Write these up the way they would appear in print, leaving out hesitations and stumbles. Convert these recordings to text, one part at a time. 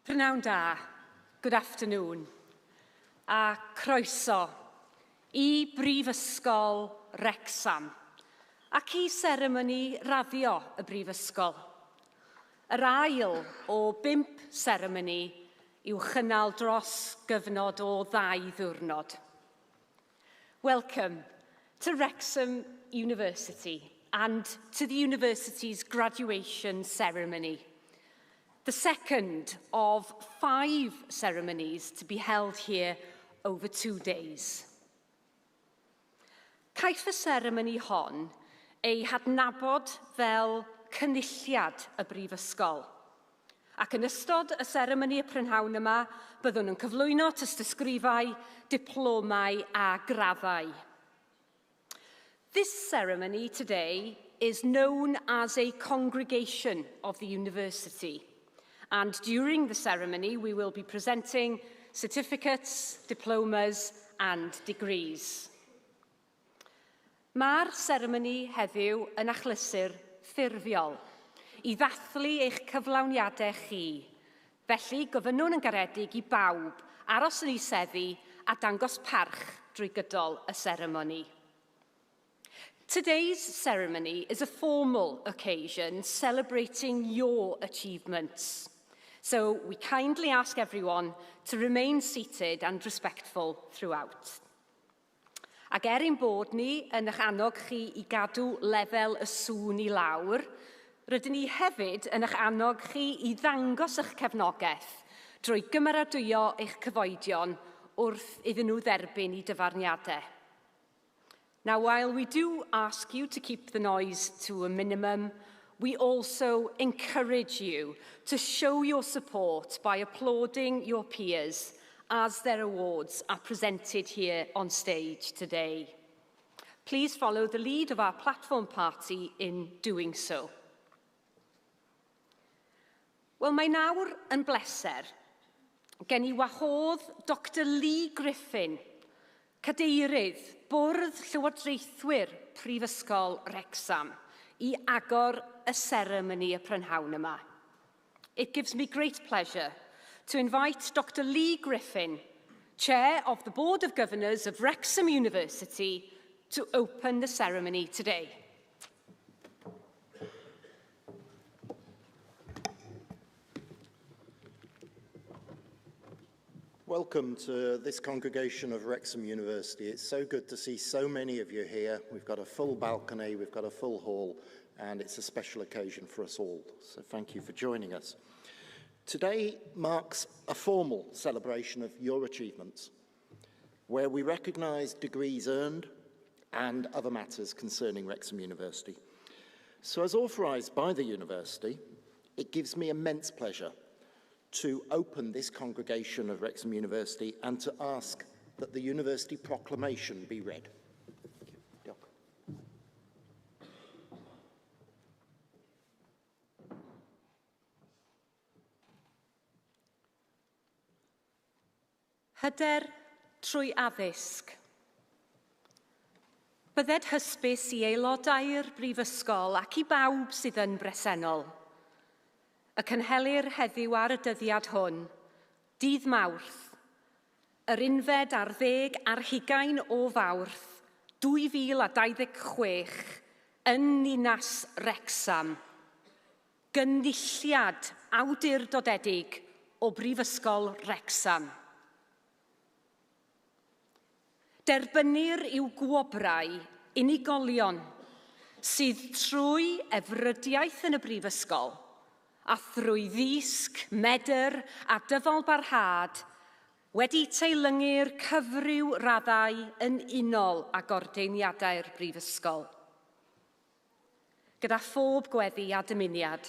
Prynawn da, good afternoon, a croeso I Brifysgol Wrecsam, ac I seremoni raddio y Brifysgol. Yr ail o 5 seremoni i'w chynnal dros gyfnod o 2 ddiwrnod. Welcome to Wrexham University and to the university's graduation ceremony. The second of 5 ceremonies to be held here over 2 days. Caiff y seremoni hon ei hadnabod fel cynulliad y Brifysgol. Ac yn ystod y seremoni y prynhawn yma, byddwn yn cyflwyno tystysgrifau, diplomau a graddau. This ceremony today is known as a congregation of the university. And during the ceremony, we will be presenting certificates, diplomas and degrees. Mae'r seremoni heddiw yn achlysur ffurfiol I ddathlu eich cyflawniadau chi. Felly, gofynnwn yn garedig I bawb aros yn ei seddi a dangos parch drwy gydol y seremoni. Today's ceremony is a formal occasion celebrating your achievements. So we kindly ask everyone to remain seated and respectful throughout. Ac ein bod ni yn eich annog chi I gadw lefel y sŵn I lawr, rydyn ni hefyd yn eich annog chi I ddangos eich cefnogaeth drwy gymeradwyo eich cyfoedion wrth iddyn nhw dderbyn I dyfarniadau. Now, while we do ask you to keep the noise to a minimum, we also encourage you to show your support by applauding your peers as their awards are presented here on stage today. Please follow the lead of our platform party in doing so. Wel, mae nawr yn bleser gen I wahodd Dr Lee Griffin, Cadeirydd Bwrdd Llywodraethwyr Prifysgol Wrecsam, I agor y seremoni y prynhawn yma. It gives me great pleasure to invite Dr Lee Griffin, Chair of the Board of Governors of Wrexham University, to open the ceremony today. Welcome to this congregation of Wrexham University. It's so good to see so many of you here. We've got a full balcony, we've got a full hall, and it's a special occasion for us all. So thank you for joining us. Today marks a formal celebration of your achievements, where we recognise degrees earned and other matters concerning Wrexham University. So as authorised by the university, it gives me immense pleasure to open this congregation of Wrexham University and to ask that the university proclamation be read. Hyder trwy addysg. Bydded hysbys I aelodau'r Brifysgol ac I bawb sydd yn bresennol. Y cynhelir heddiw ar y dyddiad hwn, dydd Mawrth, yr 11 ar 20 o Fawrth, 2026, yn Ninas Wrecsam, gynulliad awdurdodedig o Brifysgol Wrecsam. Derbynir i'w gwobrau unigolion sydd trwy efrydiaeth yn y Brifysgol a thrwy ddisg, medr a dyfalbarhad wedi teilyngu'r cyfryw raddau yn unol â gordeiniadau'r Brifysgol. Gyda phob gweddi a dymuniad,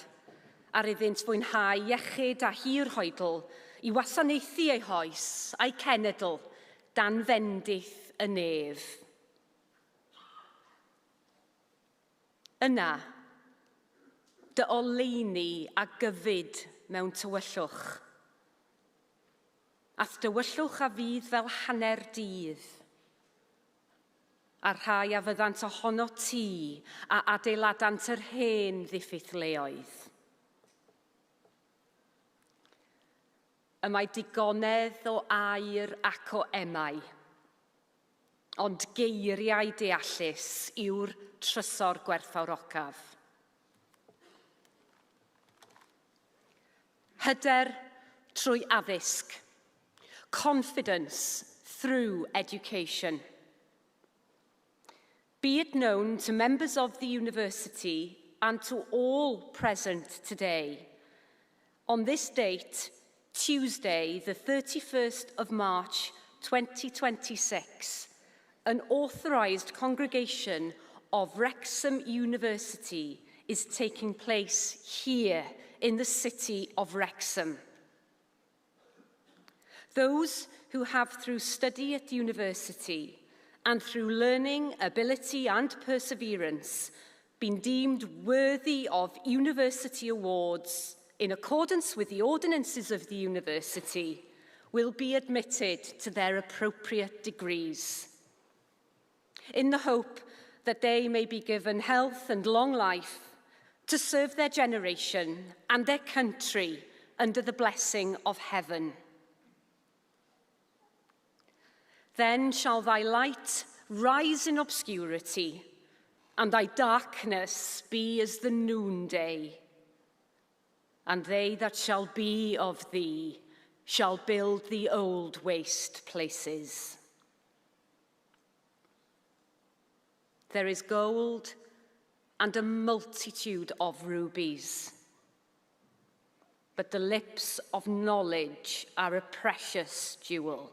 ar iddynt fwynhau iechyd a hir hoedl I wasanaethu eu hoes a'i cenedl dan fendith y nef. Yna, dy oleuni a gyfyd mewn tywyllwch. Ath dywyllwch a fydd fel hanner dydd. A rhai a fyddant ohono ti a adeiladant yr hen ddiffythleoedd. y mae digonedd o air ac o emau, ond geiriau deallus yw'r trysor gwerthfawrocaf. Hyder trwy addysg, confidence through education. Be it known to members of the university and to all present today, on this date, Tuesday, the 31st of March 2026, an authorised congregation of Wrexham University is taking place here in the city of Wrexham. Those who have, through study at university and through learning, ability and perseverance, been deemed worthy of university awards in accordance with the ordinances of the university will be admitted to their appropriate degrees, in the hope that they may be given health and long life to serve their generation and their country under the blessing of heaven. Then shall thy light rise in obscurity, and thy darkness be as the noonday. And they that shall be of thee shall build the old waste places. There is gold and a multitude of rubies, but the lips of knowledge are a precious jewel.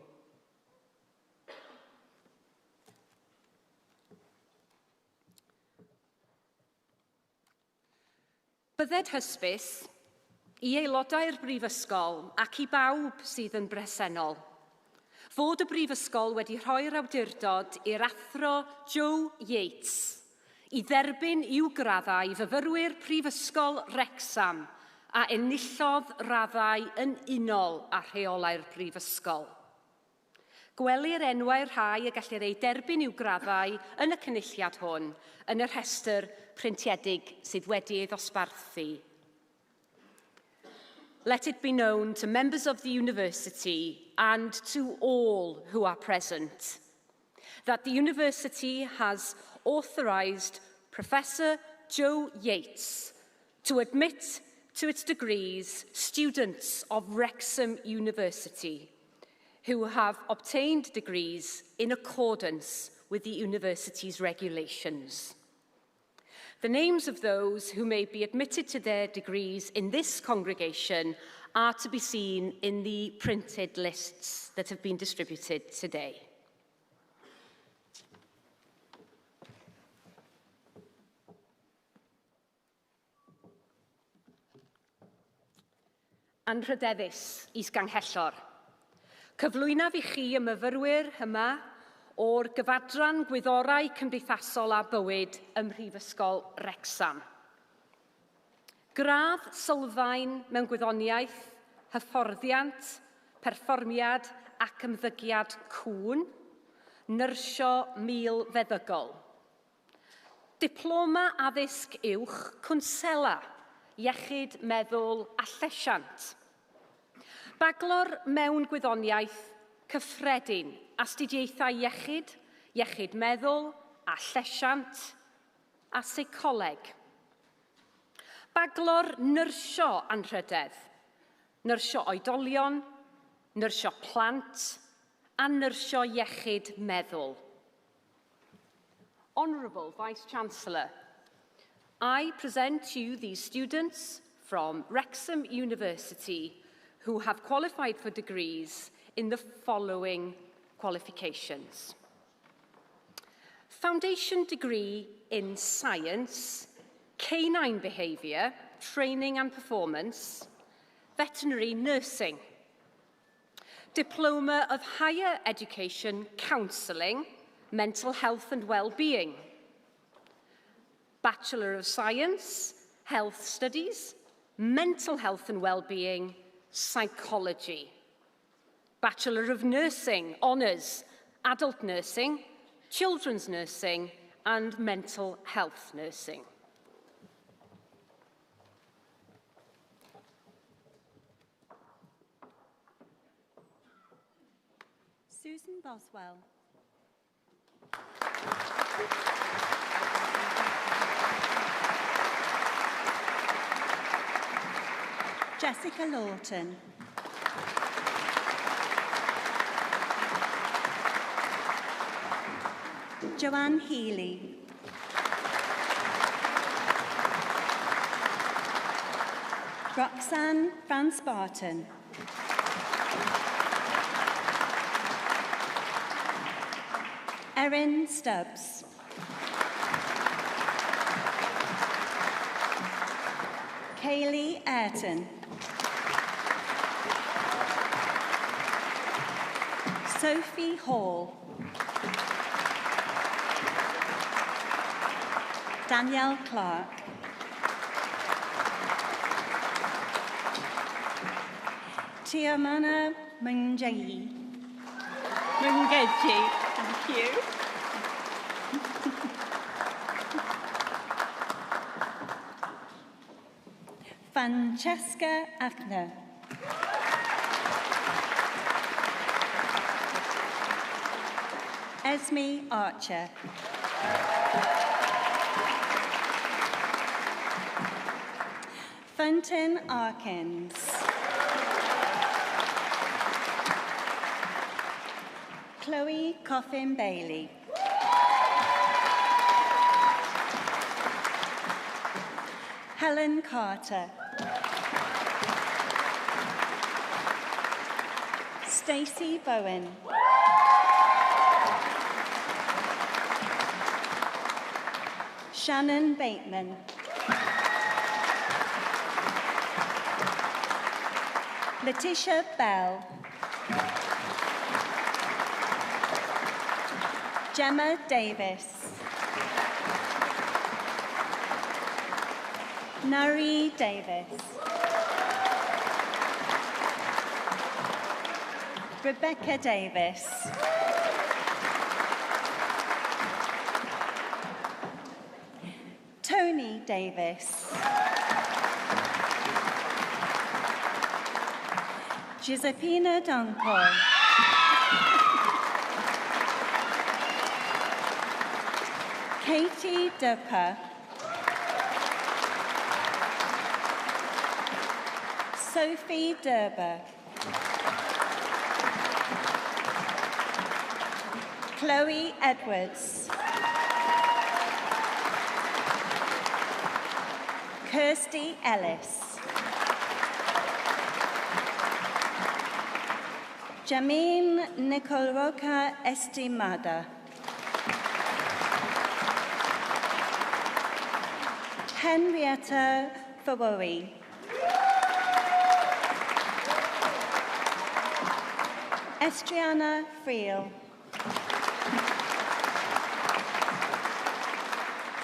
Bydded hysbys i aelodau'r Brifysgol ac i bawb sydd yn bresennol fod y Brifysgol wedi rhoi'r awdurdod i'r athro Joe Yates i dderbyn i'w graddau fyfyrwyr Prifysgol Wrecsam a enillodd raddau yn unol â rheolau'r Brifysgol. Gwelir enwau'r rhai y gellir ei derbyn i'w graddau yn y cynulliad hwn yn y rhestr preintiedig sydd wedi ei ddosbarthu. Let it be known to members of the university and to all who are present that the university has authorised Professor Joe Yates to admit to its degrees students of Wrexham University who have obtained degrees in accordance with the university's regulations. The names of those who may be admitted to their degrees in this congregation are to be seen in the printed lists that have been distributed today. Anrhydeddus is-ganghellor. Cyflwynaf i chi y myfyrwyr yma o'r gyfadran gwyddorau cymdeithasol a bywyd ym Mhrifysgol Wrecsam. Gradd sylfaen mewn gwyddoniaeth, hyfforddiant, perfformiad ac ymddygiad cŵn, nyrsio mil feddygol. Diploma addysg uwch cwnsela, iechyd meddwl a llesiant. Baglor mewn gwyddoniaeth cyffredin, astudiaethau iechyd, iechyd meddwl a llesiant a seicoleg. Baglor nyrsio anrhydedd, nyrsio oedolion, nyrsio plant a nyrsio iechyd meddwl. Honourable Vice-Chancellor, I present to you these students from Wrexham University who have qualified for degrees in the following qualifications. Foundation degree in science, canine behaviour, training and performance, veterinary nursing. Diploma of higher education counselling, mental health and well-being. Bachelor of Science, Health Studies, Mental Health and Well-being, Psychology. Bachelor of Nursing, Honours, Adult Nursing, Children's Nursing and Mental Health Nursing. Susan Boswell. Jessica Lawton. Joanne Healy. Roxanne Franz Barton. Erin Stubbs. Kaylee Ayrton. Sophie Hall. Danielle Clark. Tiamana Mungeji. Thank you. Francesca Ackner. Esme Archer. Fenton Arkins. Chloe Coffin Bailey. Helen Carter. Stacey Bowen. Shannon Bateman. Letitia Bell. Gemma Davis. Nari Davis. Rebecca Davis. Tony Davis. Giuseppina Donko. Katie Dupper. Sophie Derber. Chloe Edwards. Kirsty Ellis. Jameen Nicolroca Estimada. Henrietta Fawori. Estriana Friel.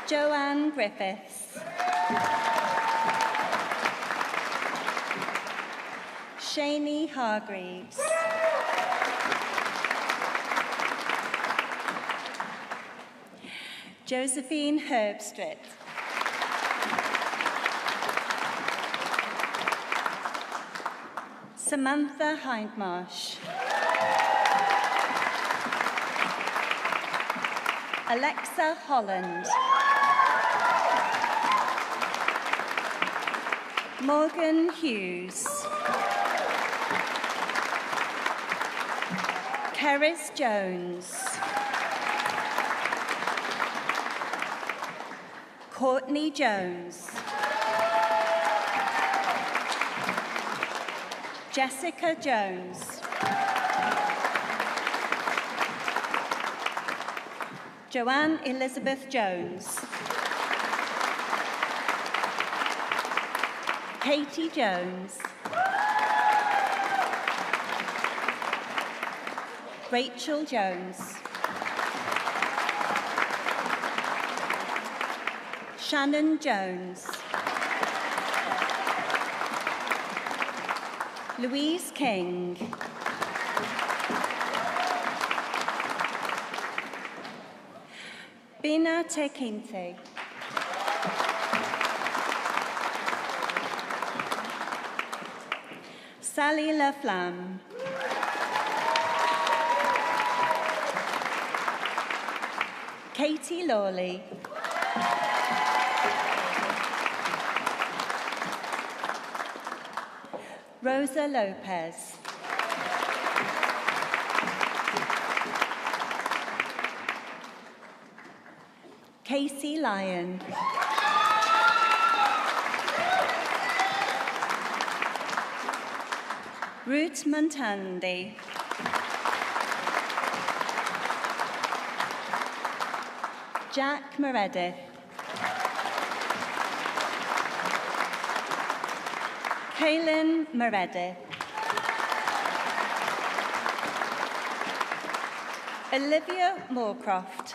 Joanne Griffiths. Shani Hargreaves. Josephine Herbstritt. Samantha Hindmarsh. Alexa Holland. Morgan Hughes. Keris Jones. Courtney Jones. Jessica Jones. Joanne Elizabeth Jones. Katie Jones. Rachel Jones. Shannon Jones. Louise King. Bina Tekinte. Sally Laflamme. Katie Lawley. Rosa Lopez. Casey Lyon. Ruth Montandi. Jack Meredith. Kaylin Meredith. Olivia Moorcroft.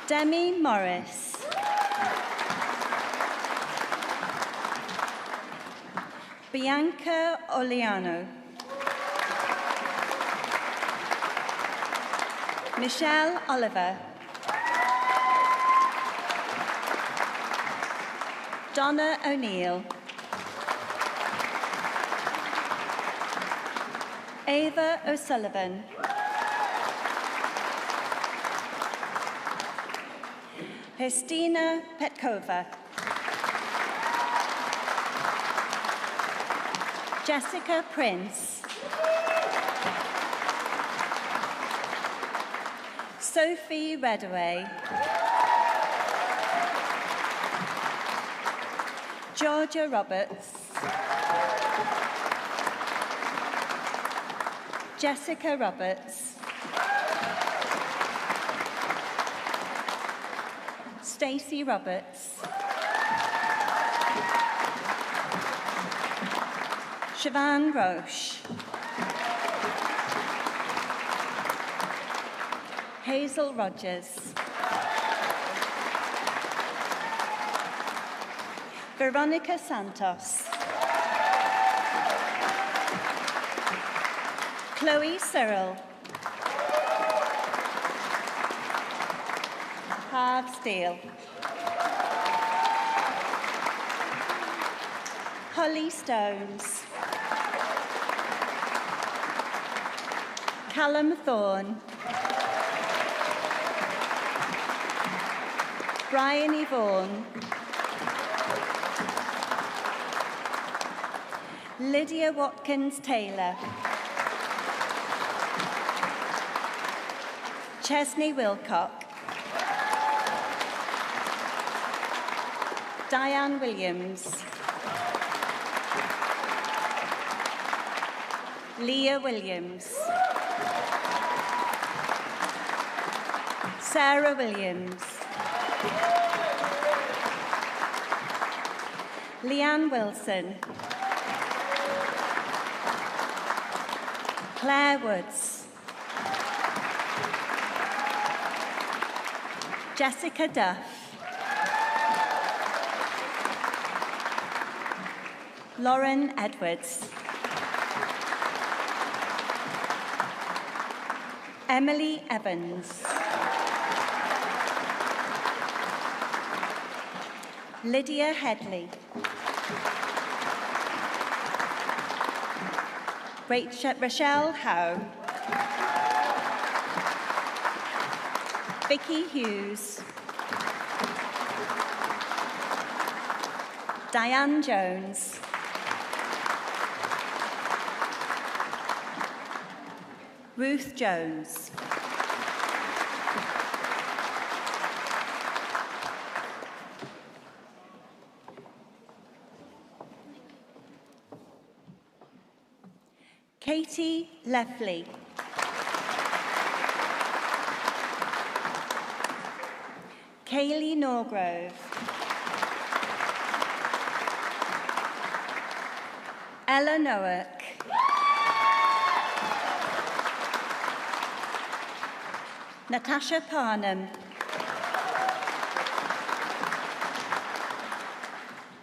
Demi Morris. Bianca Oliano. Michelle Oliver. Donna O'Neill. Ava O'Sullivan. Hestina Petkova. Jessica Prince. Sophie Redaway. Georgia Roberts. Jessica Roberts. Stacey Roberts. Siobhan Roche. Hazel Rogers. Veronica Santos. Chloe Cyril. Harv Steele. Holly Stones. Callum Thorne. Brian Vaughan. Lydia Watkins-Taylor. Chesney Wilcock. Diane Williams. Leah Williams. Sarah Williams. Leanne Wilson. Claire Woods. Jessica Duff. Lauren Edwards. Emily Evans. Lydia Headley. Rochelle Howe. Vicky Hughes. Diane Jones. Ruth Jones. Katie Leffley. Kaylee Norgrove. Ella Noack. Natasha Parnham.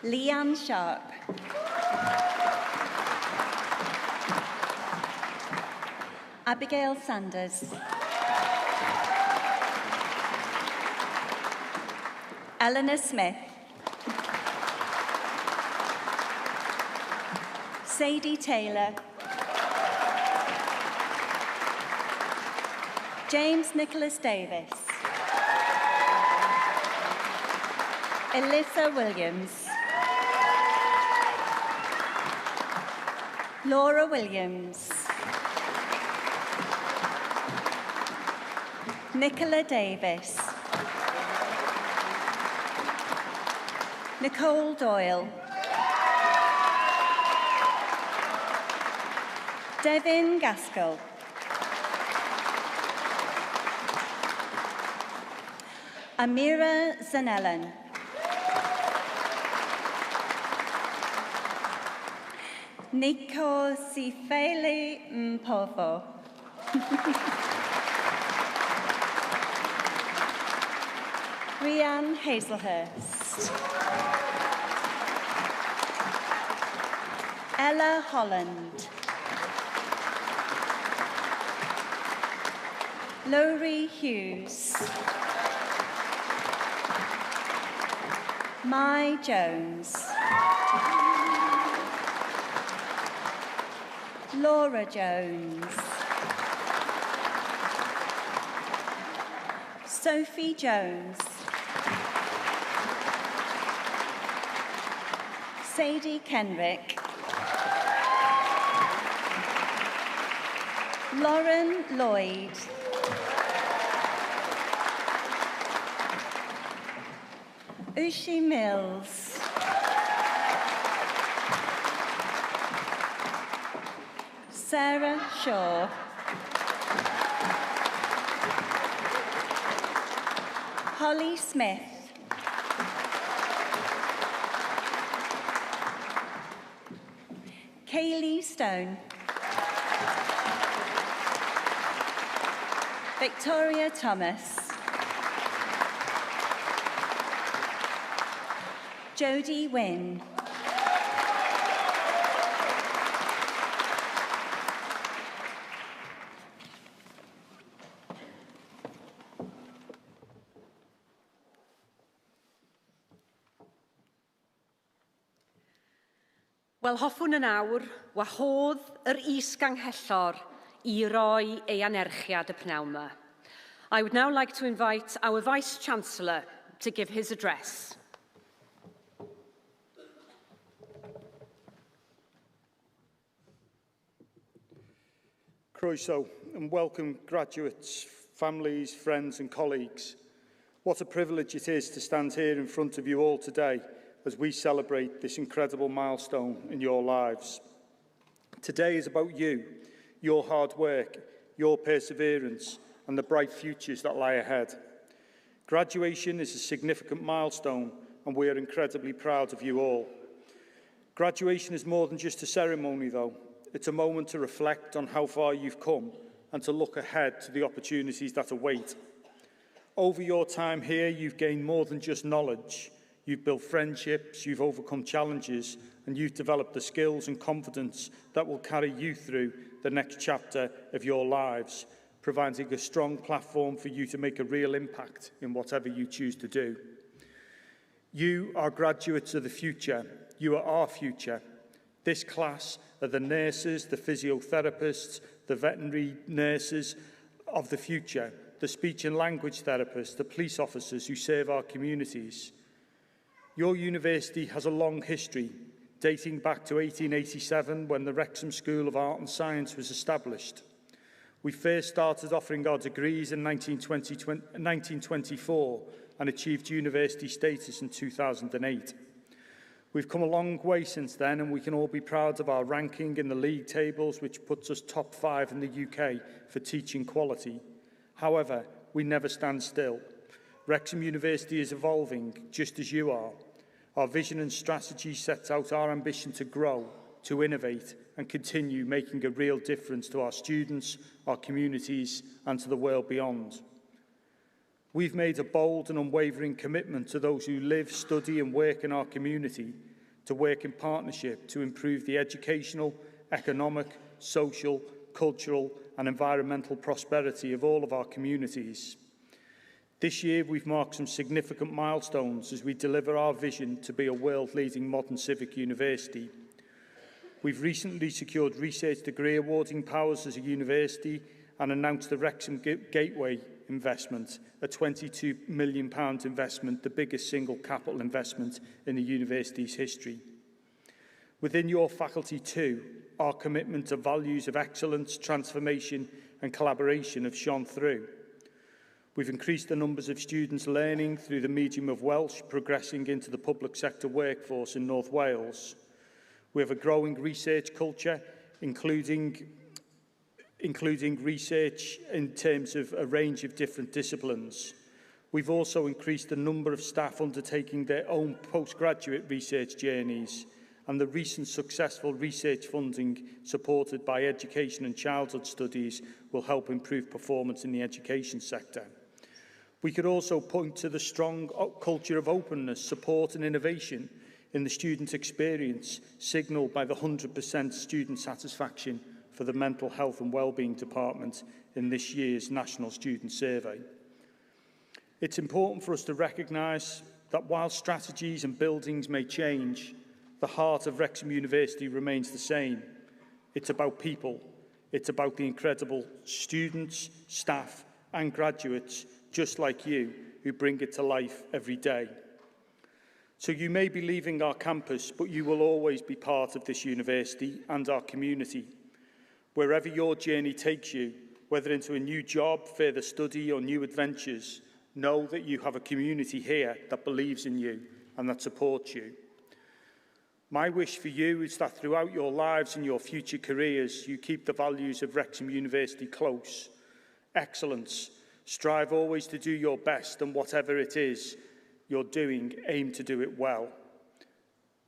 Leanne Sharp. Abigail Sanders. Eleanor Smith. Sadie Taylor. James Nicholas Davis. Alyssa Williams. Laura Williams. Nicola Davis. Nicole Doyle. Devin Gaskell. Amira Zanellan. Nico Sifeli Mpovo. Rhiann Hazelhurst. Ella Holland. Lowry Hughes. Mai Jones. Laura Jones. Sophie Jones. Sadie Kenrick. Lauren Lloyd. Ushi Mills. Sarah Shaw. Holly Smith. Kaylee Stone. Victoria Thomas. Jodie Wynne. Wel, hoffwn yn awr, wahodd yr is-ganghellor I roi ei anerchiad y pnawn yma. I would now like to invite our Vice-Chancellor to give his address. Croeso, and welcome graduates, families, friends and colleagues. What a privilege it is to stand here in front of you all today as we celebrate this incredible milestone in your lives. Today is about you, your hard work, your perseverance and the bright futures that lie ahead. Graduation is a significant milestone and we are incredibly proud of you all. Graduation is more than just a ceremony though. It's a moment to reflect on how far you've come and to look ahead to the opportunities that await. Over your time here, you've gained more than just knowledge. You've built friendships, you've overcome challenges, and you've developed the skills and confidence that will carry you through the next chapter of your lives, providing a strong platform for you to make a real impact in whatever you choose to do. You are graduates of the future. You are our future. This class are the nurses, the physiotherapists, the veterinary nurses of the future, the speech and language therapists, the police officers who serve our communities. Your university has a long history, dating back to 1887 when the Wrexham School of Art and Science was established. We first started offering our degrees in 1924 and achieved university status in 2008. We've come a long way since then, and we can all be proud of our ranking in the league tables, which puts us top 5 in the UK for teaching quality. However, we never stand still. Wrexham University is evolving, just as you are. Our vision and strategy sets out our ambition to grow, to innovate, and continue making a real difference to our students, our communities, and to the world beyond. We've made a bold and unwavering commitment to those who live, study and work in our community to work in partnership to improve the educational, economic, social, cultural and environmental prosperity of all of our communities. This year we've marked some significant milestones as we deliver our vision to be a world-leading modern civic university. We've recently secured research degree awarding powers as a university and announced the Wrexham Gateway investment, a £22 million investment, the biggest single capital investment in the university's history. Within your faculty too, our commitment to values of excellence, transformation and collaboration have shone through. We've increased the numbers of students learning through the medium of Welsh, progressing into the public sector workforce in North Wales. We have a growing research culture, including research in terms of a range of different disciplines. We've also increased the number of staff undertaking their own postgraduate research journeys, and the recent successful research funding supported by Education and Childhood Studies will help improve performance in the education sector. We could also point to the strong culture of openness, support and innovation in the student experience, signalled by the 100% student satisfaction for the Mental Health and Wellbeing Department in this year's National Student Survey. It's important for us to recognise that while strategies and buildings may change, the heart of Wrexham University remains the same. It's about people. It's about the incredible students, staff and graduates, just like you, who bring it to life every day. So you may be leaving our campus, but you will always be part of this university and our community. Wherever your journey takes you, whether into a new job, further study or new adventures, know that you have a community here that believes in you and that supports you. My wish for you is that throughout your lives and your future careers, you keep the values of Wrexham University close. Excellence. Strive always to do your best, and whatever it is you're doing, aim to do it well.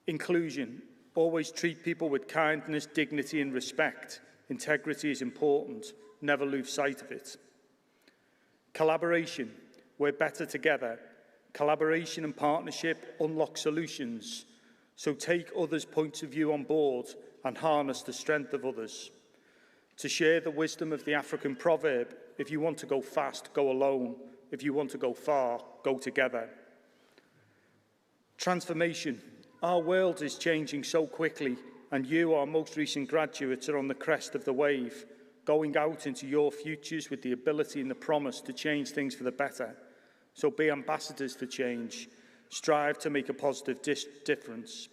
Inclusion. Always treat people with kindness, dignity and respect. Integrity is important. Never lose sight of it. Collaboration. We're better together. Collaboration and partnership unlock solutions. So take others' points of view on board and harness the strength of others. To share the wisdom of the African proverb, if you want to go fast, go alone. If you want to go far, go together. Transformation. Our world is changing so quickly, and you, our most recent graduates, are on the crest of the wave, going out into your futures with the ability and the promise to change things for the better. So be ambassadors for change. Strive to make a positive difference.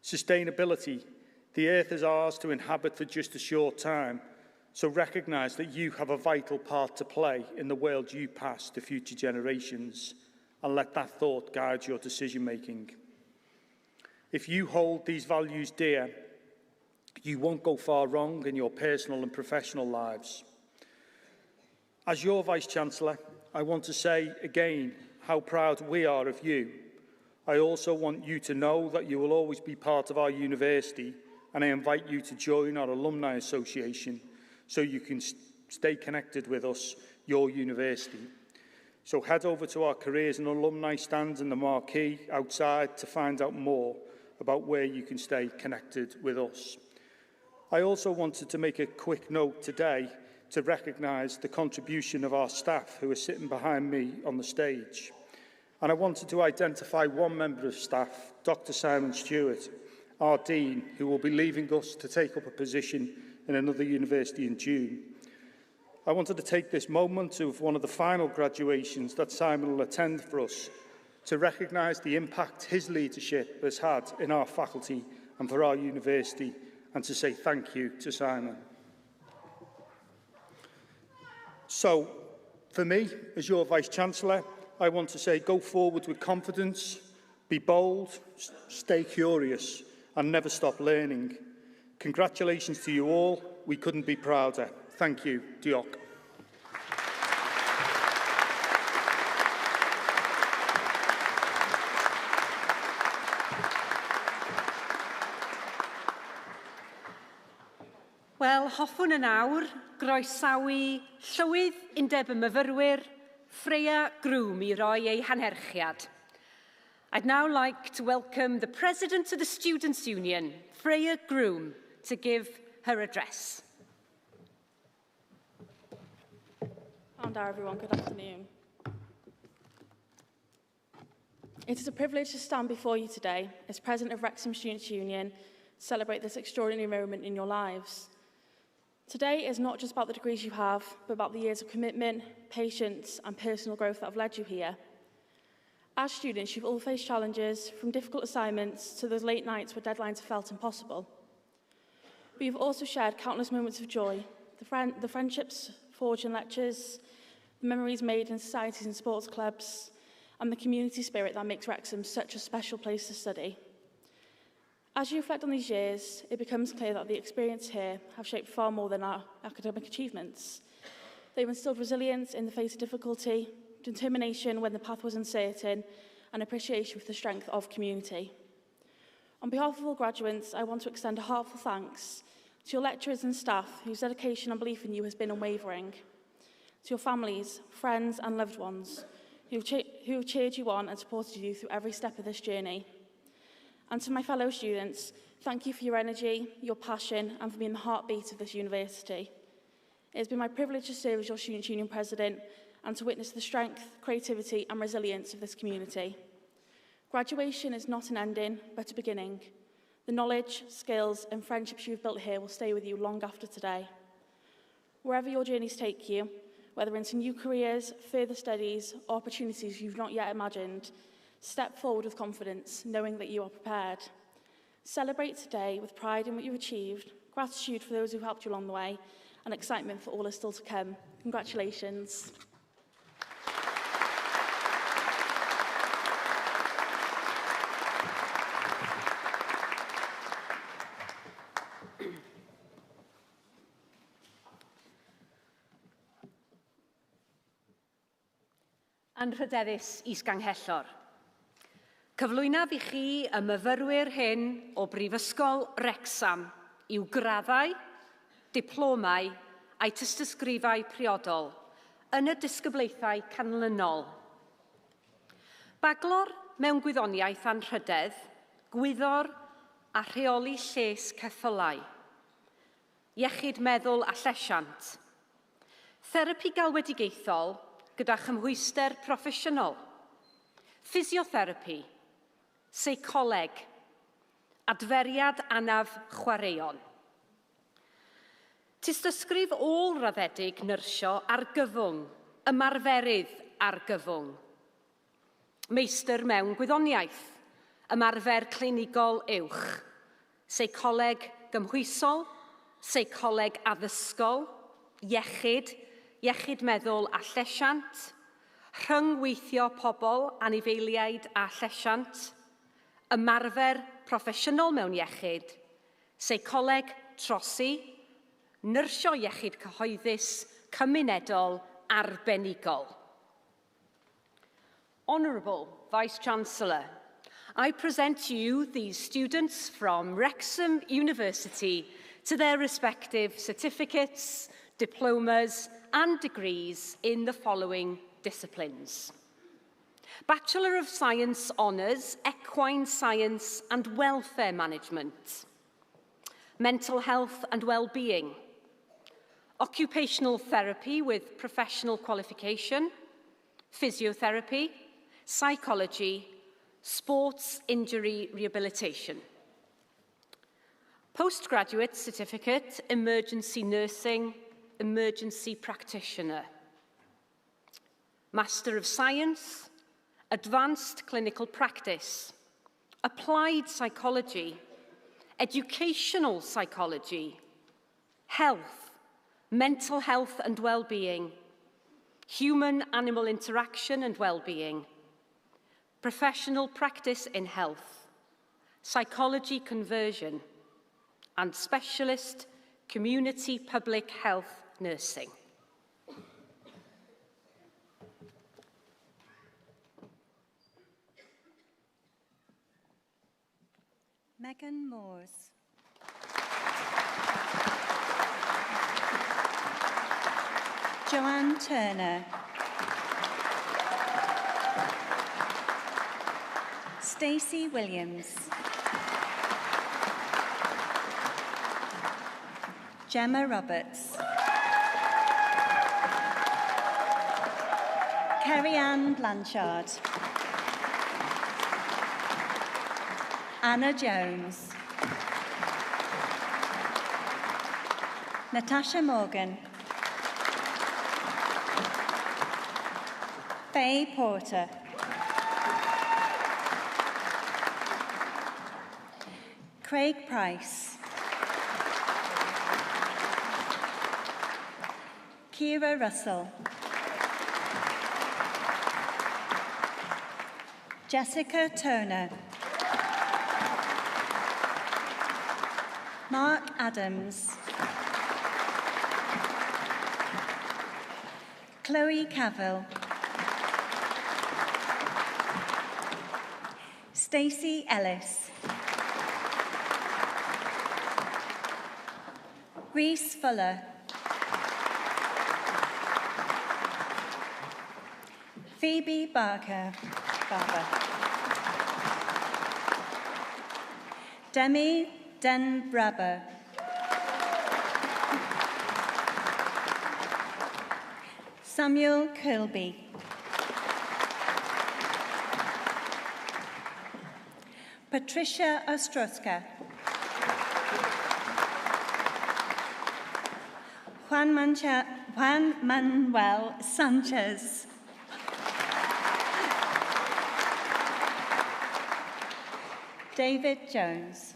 Sustainability. The earth is ours to inhabit for just a short time, so recognise that you have a vital part to play in the world you pass to future generations, and let that thought guide your decision-making. If you hold these values dear, you won't go far wrong in your personal and professional lives. As your Vice-Chancellor, I want to say again how proud we are of you. I also want you to know that you will always be part of our university, and I invite you to join our Alumni Association so you can stay connected with us, your university. So head over to our careers and alumni stands in the marquee outside to find out more about where you can stay connected with us. I also wanted to make a quick note today to recognise the contribution of our staff who are sitting behind me on the stage. And I wanted to identify one member of staff, Dr. Simon Stewart, our Dean, who will be leaving us to take up a position in another university in June. I wanted to take this moment of one of the final graduations that Simon will attend for us to recognise the impact his leadership has had in our faculty and for our university, and to say thank you to Simon. So, for me, as your Vice-Chancellor, I want to say go forward with confidence, be bold, stay curious, and never stop learning. Congratulations to you all. We couldn't be prouder. Thank you. Diolch. Wel, hoffwn yn awr groesawu llywydd undeb y myfyrwyr, Freya Groom, I roi ei hanherchiad. I'd now like to welcome the President of the Students' Union, Freya Groom, to give her address. Everyone, good afternoon. It is a privilege to stand before you today as President of Wrexham Students' Union to celebrate this extraordinary moment in your lives. Today is not just about the degrees you have, but about the years of commitment, patience, and personal growth that have led you here. As students, you've all faced challenges, from difficult assignments to those late nights where deadlines have felt impossible. But you've also shared countless moments of joy, the friendships forged in lectures, the memories made in societies and sports clubs, and the community spirit that makes Wrexham such a special place to study. As you reflect on these years, it becomes clear that the experience here have shaped far more than our academic achievements. They've instilled resilience in the face of difficulty, determination when the path was uncertain, and appreciation for the strength of community. On behalf of all graduates, I want to extend a heartfelt thanks to your lecturers and staff whose dedication and belief in you has been unwavering, to your families, friends and loved ones who have cheered you on and supported you through every step of this journey. And to my fellow students, thank you for your energy, your passion and for being the heartbeat of this university. It has been my privilege to serve as your Students' Union President and to witness the strength, creativity and resilience of this community. Graduation is not an ending, but a beginning. The knowledge, skills and friendships you've built here will stay with you long after today. Wherever your journeys take you, whether into new careers, further studies or opportunities you've not yet imagined, step forward with confidence, knowing that you are prepared. Celebrate today with pride in what you've achieved, gratitude for those who helped you along the way, and excitement for all is still to come. Congratulations. Anrhydeddus Is-Ganghellor. Cyflwynaf i chi y myfyrwyr hyn o Brifysgol Wrecsam i'w graddau, diplomau a'i tystysgrifau priodol yn y disgyblaethau canlynol. Baglor mewn gwyddoniaeth anrhydedd, gwyddor a rheoli lles ceffylau. Iechyd meddwl a llesiant. Therapi galwedigaethol gyda chymhwyster proffesiynol. Physiotherapy, seicoleg, adferiad anaf chwaraeon. Tystysgrif ôl raddedig nyrsio ar gyfwng, ymarferydd ar gyfwng. Meistr mewn gwyddoniaeth, ymarfer clinigol uwch, seicoleg gymhwysol, seicoleg addysgol, iechyd meddwl a llesiant, rhyngweithio pobl, anifeiliaid a llesiant, ymarfer proffesiynol mewn iechyd, seicoleg trosi, nyrsio iechyd cyhoeddus cymunedol arbenigol. Honourable Vice-Chancellor, I present to you these students from Wrexham University to their respective certificates, diplomas and degrees in the following disciplines. Bachelor of Science Honours, Equine Science and Welfare Management. Mental Health and Wellbeing. Occupational Therapy with Professional Qualification. Physiotherapy. Psychology. Sports Injury Rehabilitation. Postgraduate Certificate, Emergency Nursing, Emergency Practitioner. Master of Science, Advanced Clinical Practice, Applied Psychology, Educational Psychology, Health, Mental Health and Wellbeing, Human-Animal Interaction and Wellbeing, Professional Practice in Health, Psychology Conversion, and Specialist Community Public Health Nursing. Megan Moores. Joanne Turner. Stacey Williams. Gemma Roberts. Kerry-Ann Blanchard. Anna Jones. Natasha Morgan. Faye Porter. Craig Price. Kira Russell. Jessica Turner. Mark Adams. Chloe Cavill. Stacey Ellis. Reese Fuller. Phoebe Barber. Demi Denbraber. Samuel Kilby. Patricia Ostrowska. Juan Manuel Sanchez. David Jones.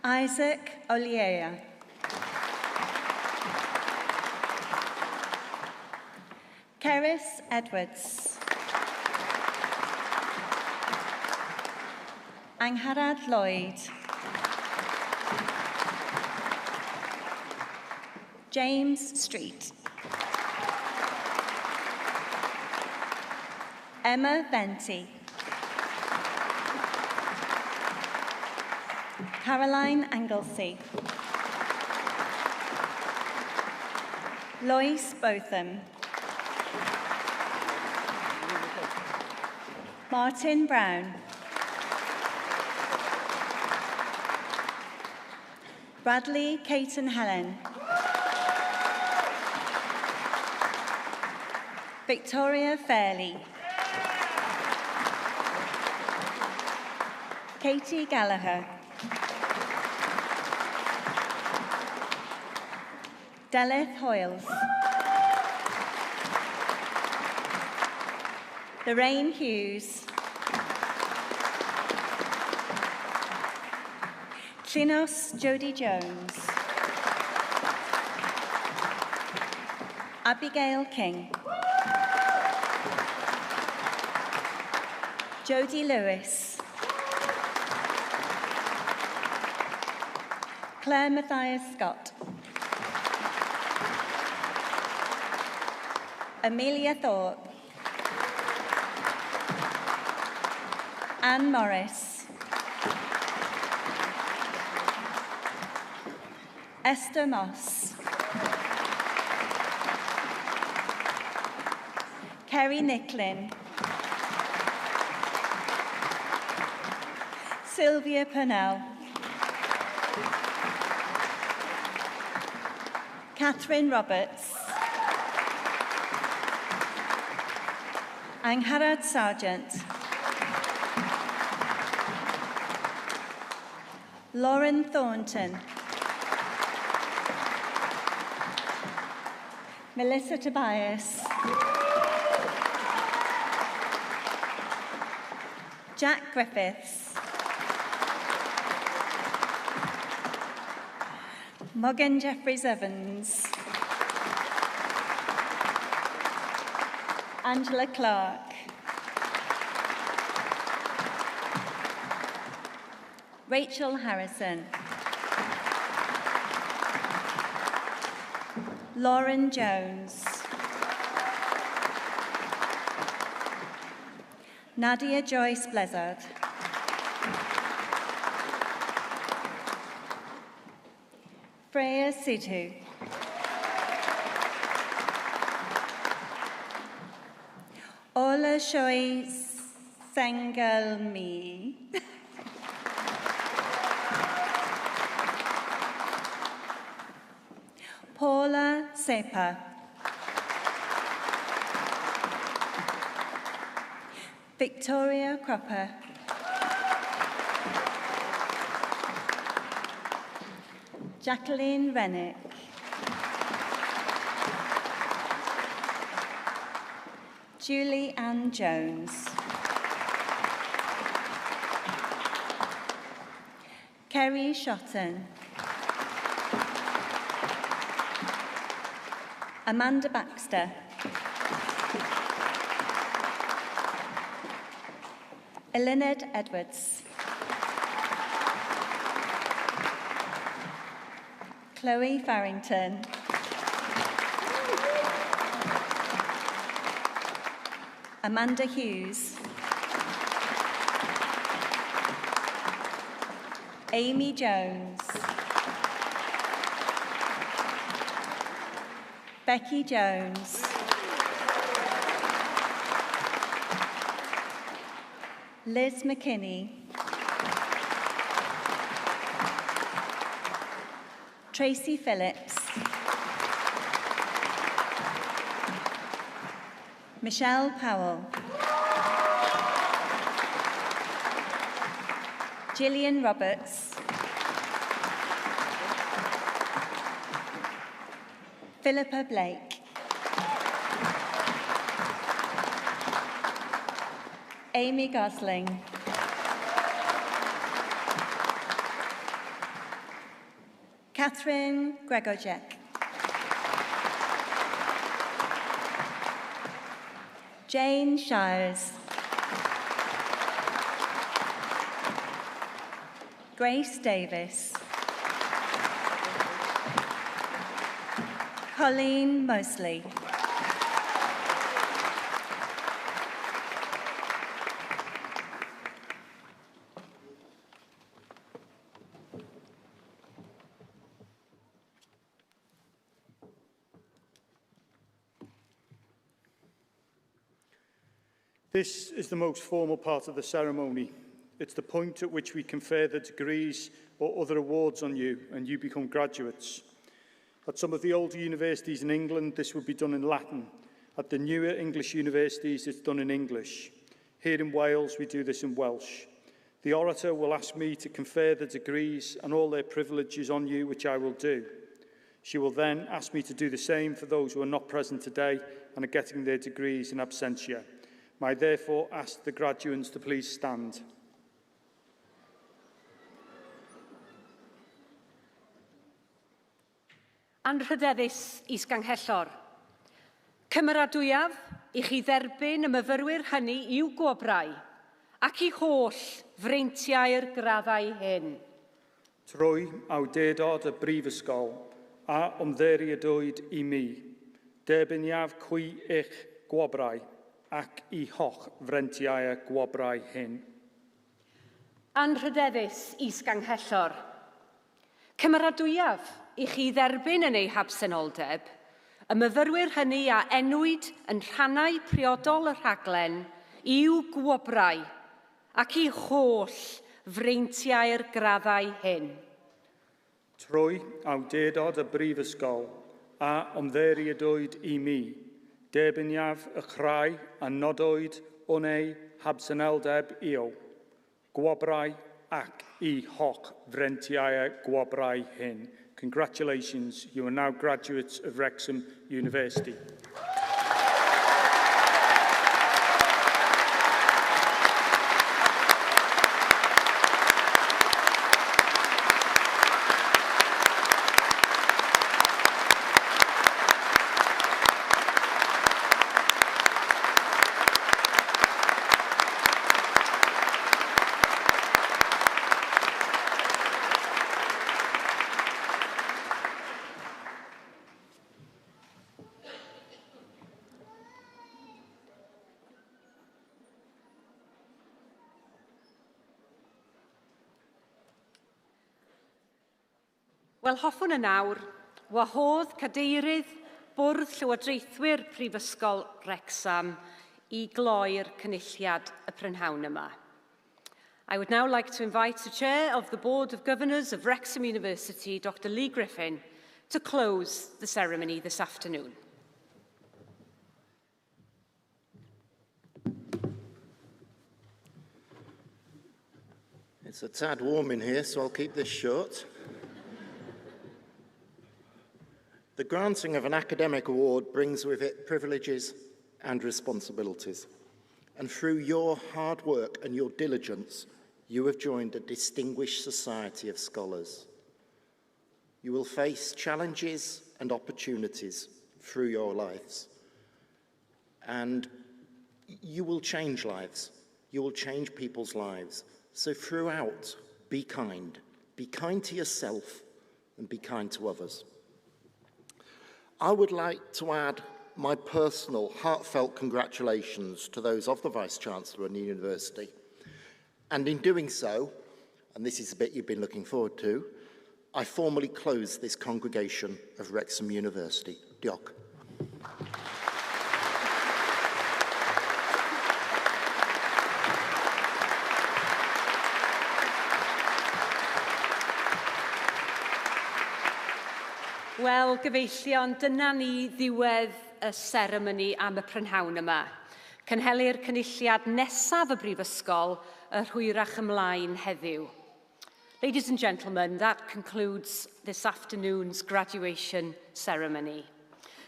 Isaac Oliea. Keris Edwards. Angharad Lloyd. James Street. Emma Venti. Caroline Anglesey. Lois Botham. Martin Brown. Bradley Caton Helen. Victoria Fairley. Katie Gallagher. Delith Hoyles. Lorraine Hughes. Chinos Jodie Jones. Abigail King. Jodie Lewis. Claire Matthias Scott. Amelia Thorpe. Anne Morris. Esther Moss. Kerry Nicklin. Sylvia Purnell. Catherine Roberts. Angharad Sargent. Lauren Thornton. Melissa Tobias. Jack Griffiths. Morgan Jeffries Evans. Angela Clark. Rachel Harrison. Lauren Jones. Nadia Joyce Blizzard. Freya Sidhu. Ola Shoy Sengalmi. Paula Sepa. Victoria Cropper. Jacqueline Rennick. Julie Ann Jones. Kerry Shotton. Amanda Baxter. Elined Edwards. Chloe Farrington. Amanda Hughes. Amy Jones. Becky Jones. Liz McKinney. Tracy Phillips. Michelle Powell. Gillian Roberts. Philippa Blake. Amy Gosling. Catherine Gregorczyk. Jane Shires. Grace Davis. Colleen Mosley. This is the most formal part of the ceremony. It's the point at which we confer the degrees or other awards on you and you become graduates. At some of the older universities in England, this would be done in Latin. At the newer English universities, it's done in English. Here in Wales, we do this in Welsh. The orator will ask me to confer the degrees and all their privileges on you, which I will do. She will then ask me to do the same for those who are not present today and are getting their degrees in absentia. May I therefore ask the graduates to please stand. Anrhydeddus Is-Ganghellor. Cymeradwyaf i chi dderbyn y myfyrwyr hynny i'w gwobrau ac i holl freintiau'r graddau hyn. Trwy awdurdod y brifysgol a ymddiriedwyd i mi, derbyniaf cwi eich gwobrau ac i holl freintiau y gwobrau hyn. Anrhydeddus Is-Ganghellor. Cymeradwyaf i chi dderbyn yn ei habsenoldeb, y myfyrwyr hynny a enwyd yn rhannau priodol y rhaglen i'w gwobrau ac i holl freintiau'r graddau hyn. Trwy awdurdod y brifysgol a ymddiriedwyd i mi, derbyniaf y chrau a nodwyd o'n ei habsenoldeb i'w, gwobrau ac i holl freintiau gwobrau hyn. Congratulations, you are now graduates of Wrexham University. Wel, hoffwn y nawr, wahodd cadeirydd Bwrdd Llywodraethwyr Prifysgol Wrecsam I gloi'r cynulliad y prynhawn yma. I would now like to invite the Chair of the Board of Governors of Wrexham University, Dr. Lee Griffin, to close the ceremony this afternoon. It's a tad warm in here, so I'll keep this short. The granting of an academic award brings with it privileges and responsibilities. And through your hard work and your diligence, you have joined a distinguished society of scholars. You will face challenges and opportunities through your lives. And you will change lives. You will change people's lives. So throughout, be kind. Be kind to yourself and be kind to others. I would like to add my personal heartfelt congratulations to those of the Vice-Chancellor and the University. And in doing so, and this is the bit you've been looking forward to, I formally close this congregation of Wrexham University. Diolch. Wel, gyfeillion, dyna ni ddiwedd y seremoni am y prynhawn yma. Cynhelir cynulliad nesaf y Brifysgol y rhwyrach ymlaen heddiw. Ladies and gentlemen, that concludes this afternoon's graduation ceremony.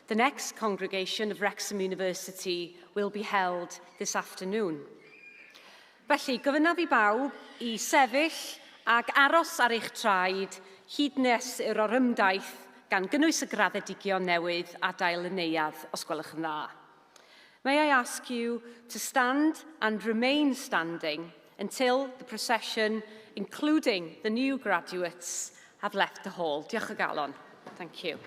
The next congregation of Wrexham University will be held this afternoon. Felly, gofynaf i bawb i sefyll ag aros ar eich traed hyd nes yr orymdaith gan gynnwys y graddedigion newydd a dail y neuadd, os gwelwch yn dda. May I ask you to stand and remain standing until the procession, including the new graduates, have left the hall. Diolch o galon. Thank you.